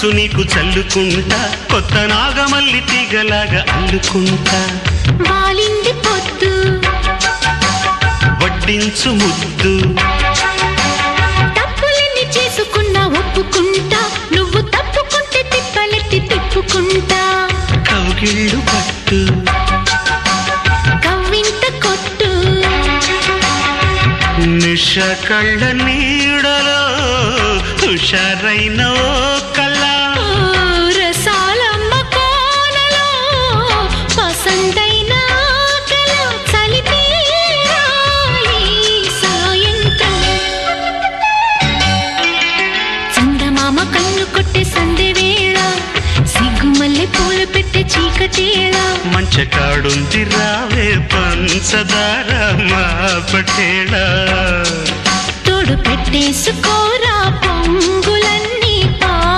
మనసు నీకు చల్లుకుంటా కొత్త నాగమల్లి తీగలాగా అల్లుకుంటా వాలింది పొద్దు వడ్డించు ముద్దు తప్పులన్నీ చేసుకున్నా ఒప్పుకుంటా నువ్వు తప్పుకుంటే తిప్పలెత్తి తిప్పుకుంటా కౌగిళ్ళు పట్టు కవ్వింత కొట్టు నిష కళ్ళ నీడలో హుషారైన ఓ కళ రసాలమ్మ కోనలో పసందైన కళ చలిపేరాలి సాయంత్రం చందమామ కన్ను కొట్టే సందె వేళ సిగ్గుమల్లె పూలు పెట్టే చీకటేళ మంచకాడుంది రావే పంచదార మా పటేళ తోడు పెట్టేసుకో